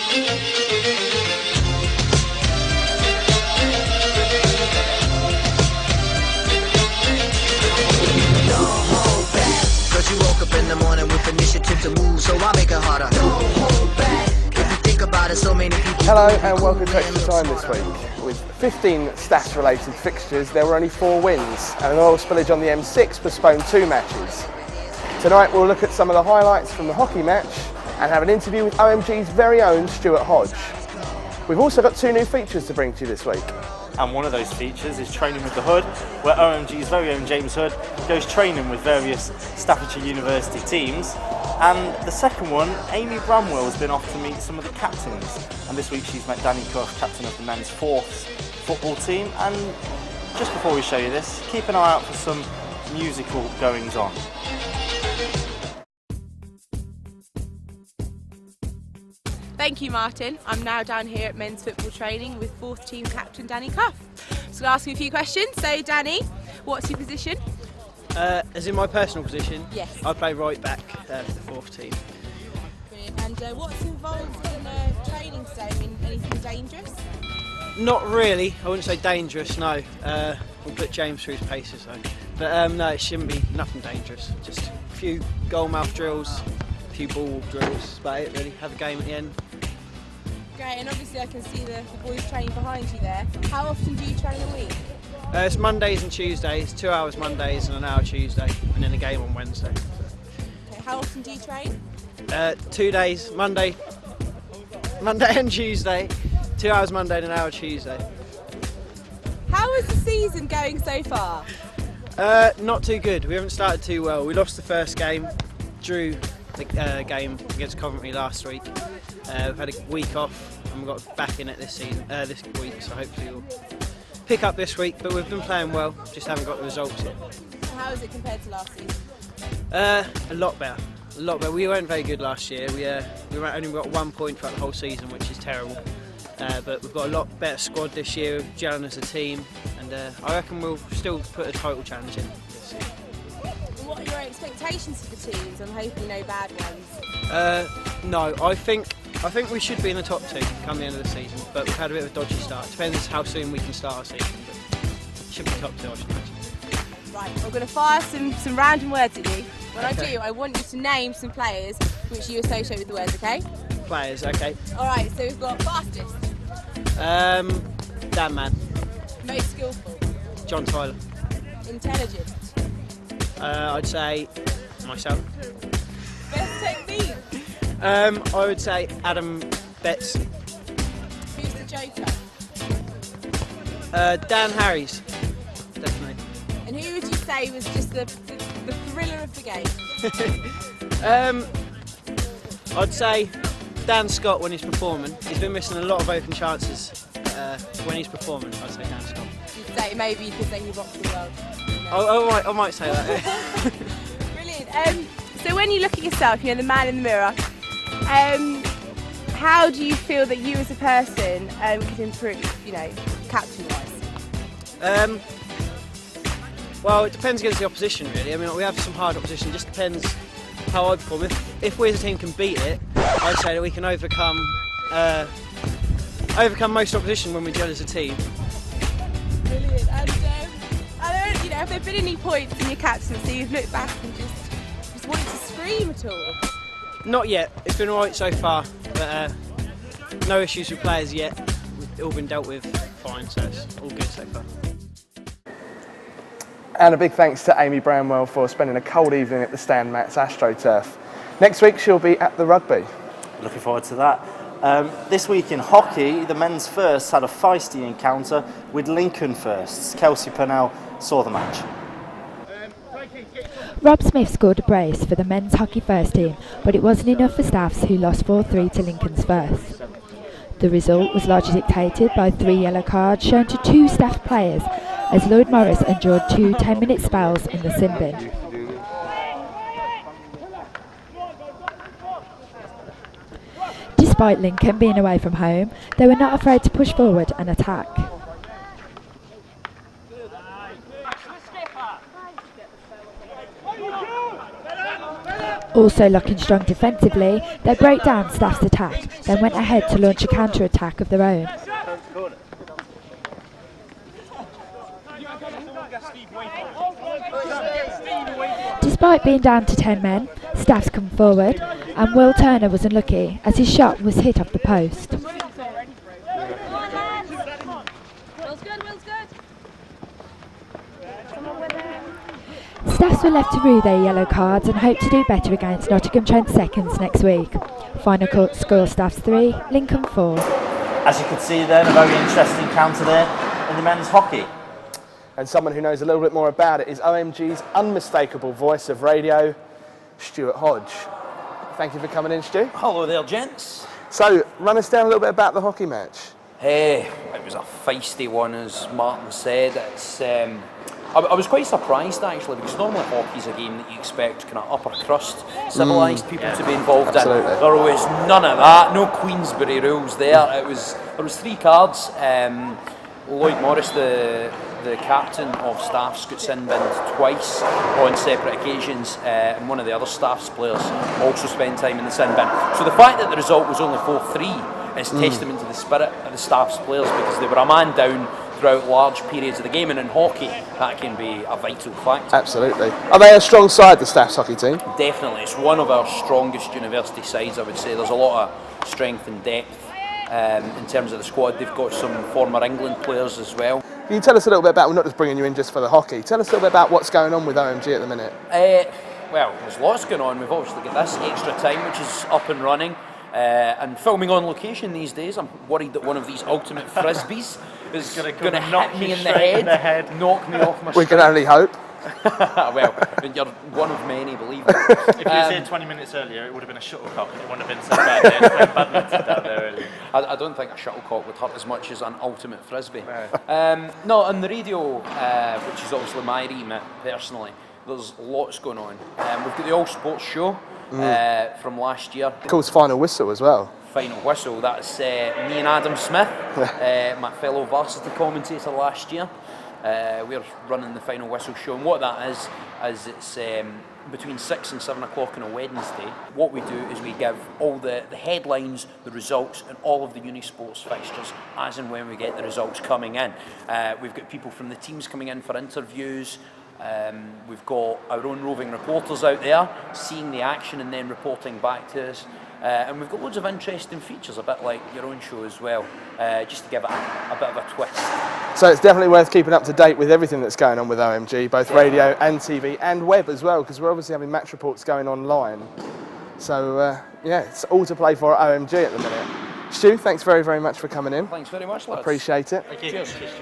You woke up in the morning with initiative to move, so I make it harder. Don't hold back. If you think about it, so many people. Hello and welcome to Extra Time this week. With 15 Staffs related fixtures, there were only 4 wins, and an oil spillage on the M6 postponed 2 matches. Tonight we'll look at some of the highlights from the hockey match and have an interview with OMG's very own Stuart Hodge. We've also got 2 new features to bring to you this week. And one of those features is Training with the Hood, where OMG's very own James Hood goes training with various Staffordshire University teams. And the second one, Amy Bramwell has been off to meet some of the captains. And this week she's met Danny Croft, captain of the men's 4th football team. And just before we show you this, keep an eye out for some musical goings on. Thank you, Martin. I'm now down here at men's football training with 4th team captain Danny Cuff. So I'll ask you a few questions. So Danny, what's your position? As in my personal position? Yes. I play right back for the 4th team. Brilliant. And what's involved in training today? I mean, anything dangerous? Not really. I wouldn't say dangerous, no. We'll put James through his paces though. But no, it shouldn't be nothing dangerous. Just a few goal mouth drills, a few ball walk drills. That's about it really. Have a game at the end. Great, and obviously I can see the boys training behind you there. How often do you train a week? It's Mondays and Tuesdays, 2 hours Mondays and an hour Tuesday, and then a game on Wednesday. Okay, how often do you train? 2 days, Monday and Tuesday, 2 hours Monday and an hour Tuesday. How is the season going so far? Not too good. We haven't started too well. We lost the first game, drew the game against Coventry last week. We've had a week off and we've got back in it this week, so hopefully we'll pick up this week. But we've been playing well, just haven't got the results yet. How is it compared to last season? A lot better. We weren't very good last year. We only got 1 point throughout the whole season, which is terrible. But we've got a lot better squad this year, gelling as a team, and I reckon we'll still put a title challenge in this year. What are your expectations for the teams? I'm hoping no bad ones. No, I think we should be in the top 2 come the end of the season, but we've had a bit of a dodgy start. Depends how soon we can start our season, but it should be top 2, I should imagine. Right, I'm going to fire some random words at you. When I do, I want you to name some players which you associate with the words, okay? Players, okay. Alright, so we've got fastest. Dan Man. Most skillful. John Tyler. Intelligent. I'd say myself. Best technique. I would say Adam Betts. Who's the joker? Dan Harries, definitely. And who would you say was just the thriller of the game? I'd say Dan Scott when he's performing. He's been missing a lot of open chances when he's performing. I'd say Dan Scott. You'd say maybe you could say he rocks the world. I might say that. Yeah. Brilliant. So when you look at yourself, the man in the mirror, how do you feel that you as a person could improve, captain-wise? Well, it depends against the opposition, really. I mean, we have some hard opposition. It just depends how I perform. If we as a team can beat it, I'd say that we can overcome most opposition when we gel as a team. Brilliant. And have there been any points in your captaincy you've looked back and just wanted to scream at all? Not yet. It's been alright so far, but no issues with players yet. We've all been dealt with fine, so it's all good so far. And a big thanks to Amy Bramwell for spending a cold evening at the Stan Matts AstroTurf. Next week she'll be at the rugby. Looking forward to that. This week in hockey, the men's firsts had a feisty encounter with Lincoln firsts. Kelsey Purnell saw the match. Rob Smith scored a brace for the men's hockey first team, but it wasn't enough for Staffs, who lost 4-3 to Lincoln's first. The result was largely dictated by 3 yellow cards shown to 2 Staff players, as Lloyd Morris endured 2 10-minute spells in the sin bin. Despite Lincoln being away from home, they were not afraid to push forward and attack. Also looking strong defensively, they broke down Staff's attack, then went ahead to launch a counter-attack of their own. Despite being down to 10 men, Staff's come forward, and Will Turner was unlucky as his shot was hit off the post. Staffs were left to rue their yellow cards and hope to do better against Nottingham Trent seconds next week. Final score Staffs 3, Lincoln 4. As you could see then, a very interesting counter there in the men's hockey. And someone who knows a little bit more about it is OMG's unmistakable voice of radio, Stuart Hodge. Thank you for coming in, Stu. Hello there, gents. So, run us down a little bit about the hockey match. It was a feisty one, as Martin said. I was quite surprised actually, because normally hockey's a game that you expect kind of upper crust, civilised people to be involved absolutely. in. There was none of that, no Queensberry rules there. There was 3 cards. Lloyd Morris, the captain of Staffs, got sin-binned twice on separate occasions, and one of the other Staffs players also spent time in the sin bin. So the fact that the result was only 4-3 is testament to the spirit of the Staffs players, because they were a man down throughout large periods of the game, and in hockey that can be a vital factor. Absolutely. Are they a strong side, the Staffs hockey team? Definitely, it's one of our strongest university sides, I would say. There's a lot of strength and depth in terms of the squad. They've got some former England players as well. Can you tell us a little bit about, we're not just bringing you in just for the hockey, tell us a little bit about what's going on with OMG at the minute? Well, there's lots going on. We've obviously got this extra time which is up and running, and filming on location these days. I'm worried that one of these ultimate frisbees is going to hit me in the head, knock me off my We can only hope. Well, you're one of many, believe me. If you was here 20 minutes earlier, it would have been a shuttlecock, and it wouldn't have been so bad. They had played badminton down there earlier. I don't think a shuttlecock would hurt as much as an ultimate frisbee. No, on the radio, which is obviously my remit personally, there's lots going on. We've got the All Sports show from last year. Of course, Final Whistle as well. Final Whistle, that's me and Adam Smith, my fellow varsity commentator last year. We're running the Final Whistle show, and what that is it's between 6 and 7 o'clock on a Wednesday. What we do is we give all the headlines, the results, and all of the uni sports fixtures as and when we get the results coming in. We've got people from the teams coming in for interviews. We've got our own roving reporters out there seeing the action and then reporting back to us. And we've got loads of interesting features, a bit like your own show as well, just to give it a bit of a twist. So it's definitely worth keeping up to date with everything that's going on with OMG, both radio and TV and web as well, because we're obviously having match reports going online. So yeah, it's all to play for at OMG at the minute. Stu, thanks very, very much for coming in. Thanks very much, lads. Appreciate it. Thank you. Cheers.